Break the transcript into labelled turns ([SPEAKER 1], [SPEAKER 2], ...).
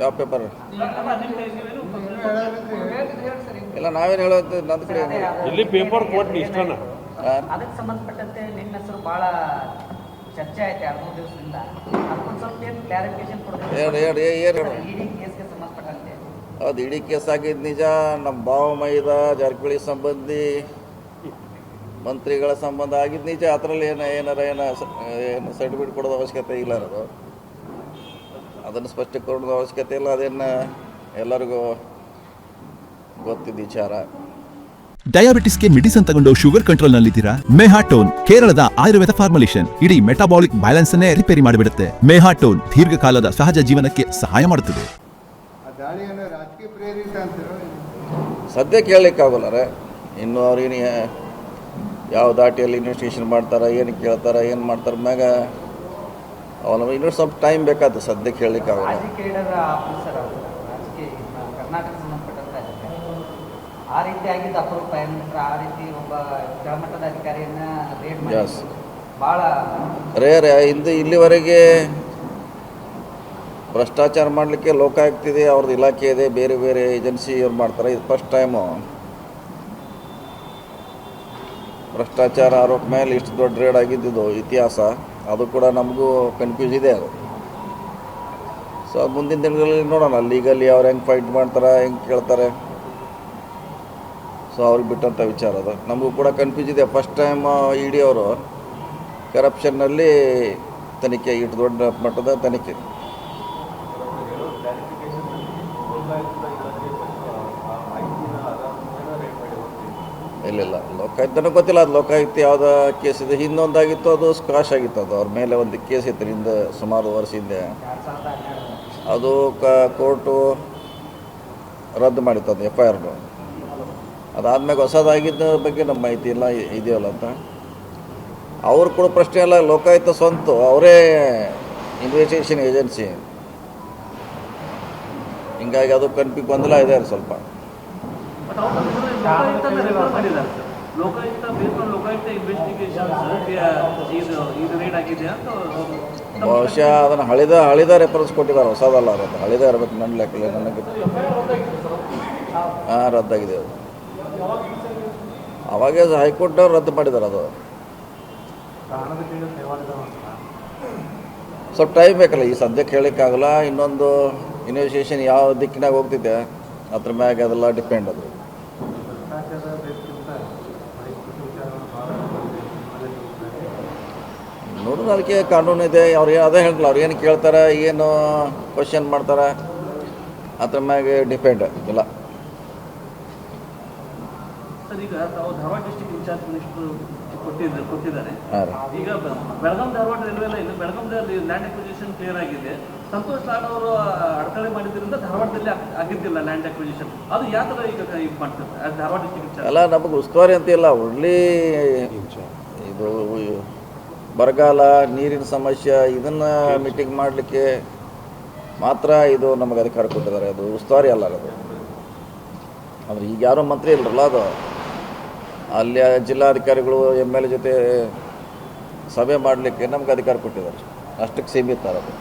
[SPEAKER 1] ಯಾವ ಪೇಪರ್ ಇಲ್ಲ, ನಾವೇನು ಹೇಳೋದು ನನ್ನ ಕಡೆ
[SPEAKER 2] ಇಲ್ಲಿ ಪೇಪರ್ ಕೊಟ್ಟು ಇಷ್ಟನ
[SPEAKER 3] ಅದಕ್ಕೆ ಸಂಬಂಧಪಟ್ಟಂತೆ ನಿಮ್ಮ ಹೆಸರು ಭಾಳ ಚರ್ಚೆ ಆಯ್ತು 2-3 ದಿವಸದಿಂದ. ಅದಕ್ಕೊಂದು ಸ್ವಲ್ಪ ಏನು ಕ್ಲಾರಿಫಿಕೇಶನ್ ಕೊಡ್ಬೇಕು. ಇಡಿ ಕೇಸ್ಗೆ ಸಂಬಂಧಪಟ್ಟಂತೆ
[SPEAKER 1] ಅದು ಇಡೀ ಕೇಸ್ ಆಗಿದ್ದು ನಿಜ. ನಮ್ಮ ಭಾವ ಮೈದ ಜಾರಕಿಹೊಳಿ ಸಂಬಂಧಿ ಮಂತ್ರಿಗಳ ಸಂಬಂಧ ಆಗಿದ್ದು ನಿಜ. ಅದರಲ್ಲಿ ಏನು ಸರ್ಟಿಫಿಕೇಟ್ ಕೊಡೋದು ಅವಶ್ಯಕತೆ ಇಲ್ಲ. ಅದನ್ನು ಸ್ಪಷ್ಟೀಕರಣದ ಅವಶ್ಯಕತೆ ಇಲ್ಲ. ಅದನ್ನು ಎಲ್ಲರಿಗೂ ಗೊತ್ತಿದ್ದ ವಿಚಾರ.
[SPEAKER 4] ಡಯಾಬಿಟಿಸ್ಗೆ ಮೆಡಿಸಿನ್ ತಗೊಂಡು ಶುಗರ್ ಕಂಟ್ರೋಲ್ ನಲ್ಲಿದ್ದೀರಾ? ಮೆಹಾಟೋನ್ ಕೇರಳದ ಆಯುರ್ವೇದ ಫಾರ್ಮುಲೇಷನ್ ಇಡೀ ಮೆಟಾಬಾಲಿಕ್ ಬ್ಯಾಲೆನ್ಸ್ ಅನ್ನೇ ರಿಪೇರಿ ಮಾಡಿಬಿಡುತ್ತೆ. ಮೆಹಾಟೋನ್ ದೀರ್ಘಕಾಲದ ಸಹಜ ಜೀವನಕ್ಕೆ ಸಹಾಯ ಮಾಡುತ್ತದೆ.
[SPEAKER 1] ಸದ್ಯಕ್ಕೆ ಹೇಳಲಿಕ್ಕಾಗಲ್ಲ. ಇನ್ನು ಅವ್ರೇನು ಯಾವ ದಾಟಿಯಲ್ಲಿ ಇನ್ವೆಸ್ಟಿಗೇಷನ್ ಮಾಡ್ತಾರೆ, ಏನು ಕೇಳ್ತಾರೆ, ಏನು ಮಾಡ್ತಾರೆ ಮ್ಯಾಗ ಅವನ ಇನ್ನೂ ಸ್ವಲ್ಪ ಟೈಮ್ ಬೇಕಾಗ್ತದೆ. ಸದ್ಯಕ್ಕೆ ಹೇಳಲಿಕ್ಕಾಗಲ್ಲ.
[SPEAKER 3] ಕರ್ನಾಟಕ ಸಂಬಂಧಪಟ್ಟಂತೆ ಆ ರೀತಿ ಆಗಿದ್ದು ಅಪರೂಪ. ಏನಂದ್ರೆ ಆ ರೀತಿ ಒಬ್ಬ ಕೆಳಮಟ್ಟದ ಅಧಿಕಾರಿಯನ್ನ ರೇಡ್ ಮಾಡಿ ಭಾಳ
[SPEAKER 1] ರೇರ್. ಇಲ್ಲಿವರೆಗೆ ಭ್ರಷ್ಟಾಚಾರ ಮಾಡಲಿಕ್ಕೆ ಲೋಕಾಯುಕ್ತ ಇದೆ, ಅವ್ರದ್ದು ಇಲಾಖೆ ಇದೆ, ಬೇರೆ ಬೇರೆ ಏಜೆನ್ಸಿ ಅವ್ರು ಮಾಡ್ತಾರೆ. ಇದು ಫಸ್ಟ್ ಟೈಮು ಭ್ರಷ್ಟಾಚಾರ ಆರೋಪ ಮೇಲೆ ಇಷ್ಟು ದೊಡ್ಡ ರೇಡ್ ಆಗಿದ್ದು ಇತಿಹಾಸ. ಅದು ಕೂಡ ನಮಗೂ ಕನ್ಫ್ಯೂಸ್ ಇದೆ. ಅದು ಸೊ ಮುಂದಿನ ದಿನಗಳಲ್ಲಿ ನೋಡೋಣ ಲೀಗಲ್ಲಿ ಅವ್ರು ಹೆಂಗೆ ಫೈಟ್ ಮಾಡ್ತಾರೆ, ಹೆಂಗೆ ಕೇಳ್ತಾರೆ. ಸೊ ಅವ್ರಿಗೆ ಬಿಟ್ಟಂಥ ವಿಚಾರ ಅದು. ನಮಗೂ ಕೂಡ ಕನ್ಫ್ಯೂಸ್ ಇದೆ. ಫಸ್ಟ್ ಟೈಮ್ ಇಡಿ ಅವರು ಕರಪ್ಷನ್ನಲ್ಲಿ ತನಿಖೆ, ಇಷ್ಟು ದೊಡ್ಡ ಮಟ್ಟದ ತನಿಖೆ. ಇಲ್ಲ ಲೋಕಾಯುಕ್ತನೂ ಗೊತ್ತಿಲ್ಲ. ಅದು ಲೋಕಾಯುಕ್ತ ಯಾವುದೋ ಕೇಸ್ ಇದೆ. ಹಿಂದೊಂದಾಗಿತ್ತು, ಅದು ಸ್ಕ್ವಾಶ್ ಆಗಿತ್ತು. ಅದು ಅವ್ರ ಮೇಲೆ ಒಂದು ಕೇಸ್ ಇತ್ತು ಹಿಂದೆ, ಸುಮಾರು ವರ್ಷ ಹಿಂದೆ. ಅದು ಕೋರ್ಟು ರದ್ದು ಮಾಡಿತ್ತು ಅದು FIR. ಅದಾದ್ಮೇಲೆ ಹೊಸದಾಗಿದ್ದ ಬಗ್ಗೆ ನಮ್ಮ ಮಾಹಿತಿ ಇಲ್ಲ ಇದೆಯಲ್ಲ ಅಂತ. ಅವ್ರು ಕೂಡ ಪ್ರಶ್ನೆ ಎಲ್ಲ ಲೋಕಾಯುಕ್ತ ಸ್ವಂತ ಅವರೇ ಇನ್ವೆಸ್ಟಿಗೇಷನ್ ಏಜೆನ್ಸಿ. ಹಿಂಗಾಗಿ ಅದು ಗೊಂದಲ ಇದೆ ಸ್ವಲ್ಪ. ಬಹುಶಃ ಅದನ್ನು ಹಳಿದ ರೆಫರೆನ್ಸ್ ಕೊಟ್ಟಿದ್ದಾರೆ, ಹೊಸದಲ್ಲ. ಅದು ಹಳಿದ ಇರಬೇಕು ನನ್ನ ಲೆಕ್ಕದಲ್ಲಿ. ನನಗೆ ರದ್ದಾಗಿದೆ ಅದು. ಅವಾಗೇ ಹೈಕೋರ್ಟ್ನವ್ರು ರದ್ದು ಮಾಡಿದ್ದಾರೆ. ಅದು ಸ್ವಲ್ಪ ಟೈಮ್ ಬೇಕಲ್ಲ. ಈ ಸದ್ಯಕ್ಕೆ ಹೇಳೋಕ್ಕಾಗಲ್ಲ. ಇನ್ನೊಂದು ಇನ್ವೆಸ್ಟಿಗೇಷನ್ ಯಾವ ದಿಕ್ಕಿನಾಗ ಹೋಗ್ತಿದೆ ಅದ್ರ ಮ್ಯಾಗ ಅದೆಲ್ಲ ಡಿಪೆಂಡ್. ಅದು ನೋಡೋಣ. ಅದಕ್ಕೆ ಕಾನೂನು ಇದೆ. ಅವ್ರು ಅದೇ ಹೇಳ್ತಿಲ್ಲ. ಅವ್ರು ಏನು ಕೇಳ್ತಾರೆ, ಏನು ಕ್ವಶನ್ ಮಾಡ್ತಾರೆ, ಅದ್ರ ಮ್ಯಾಗೆ ಡಿಪೆಂಡ್ ಇಲ್ಲ.
[SPEAKER 2] ಈಗ ಧಾರವಾಡ ಡಿಸ್ಟ್ರಿಕ್ಟ್ ಇನ್ಚಾರ್ಜ್ ಮಿನಿಸ್ಟರ್ ಕೊಟ್ಟಿದ್ದಾರೆ. ಈಗ ಬೆಳಗಾಂ ಧಾರವಾಡ ರೈಲ್ವೆ ಲೈನ್, ಬೆಳಗಾಂದಲ್ಲಿ ಲ್ಯಾಂಡ್ ಅಕ್ವಿಸಿಷನ್ ಕ್ಲಿಯರ್ ಆಗಿದೆ. ಸಂತೋಷ್ ಲಾಡ್ ಅವರು ಅಡಕಳೆ ಮಾಡಿದ್ರಿಂದ ಧಾರವಾಡದಲ್ಲಿ ಆಗಿದ್ದಿಲ್ಲ ಲ್ಯಾಂಡ್ ಅಕ್ವಿಸಿಷನ್. ಅದು ಯಾವ ಥರ ಈಗ ಇದು ಮಾಡ್ತಾರೆ ಧಾರವಾಡ ಡಿಸ್ಟ್ರಿಕ್ಟ್
[SPEAKER 1] ಅಲ್ಲ? ನಮಗೆ ಉಸ್ತುವಾರಿ ಅಂತ ಇಲ್ಲ. ಒಳ್ಳೆ ಇದು ಬರಗಾಲ, ನೀರಿನ ಸಮಸ್ಯೆ, ಇದನ್ನು ಮೀಟಿಂಗ್ ಮಾಡಲಿಕ್ಕೆ ಮಾತ್ರ ಇದು ನಮಗೆ ಅಧಿಕಾರ ಕೊಟ್ಟಿದ್ದಾರೆ. ಅದು ಉಸ್ತುವಾರಿ ಅಲ್ಲ. ಅದು ಅಂದರೆ ಈಗ ಯಾರೋ ಮಂತ್ರಿ ಇಲ್ಲರಲ್ಲ. ಅದು ಅಲ್ಲಿ ಜಿಲ್ಲಾಧಿಕಾರಿಗಳು MLA ಜೊತೆ ಸಭೆ ಮಾಡಲಿಕ್ಕೆ ನಮ್ಗೆ ಅಧಿಕಾರ ಕೊಟ್ಟಿದ್ದಾರೆ. ಅಷ್ಟಕ್ಕೆ ಸೀಮಿತ ಅದು.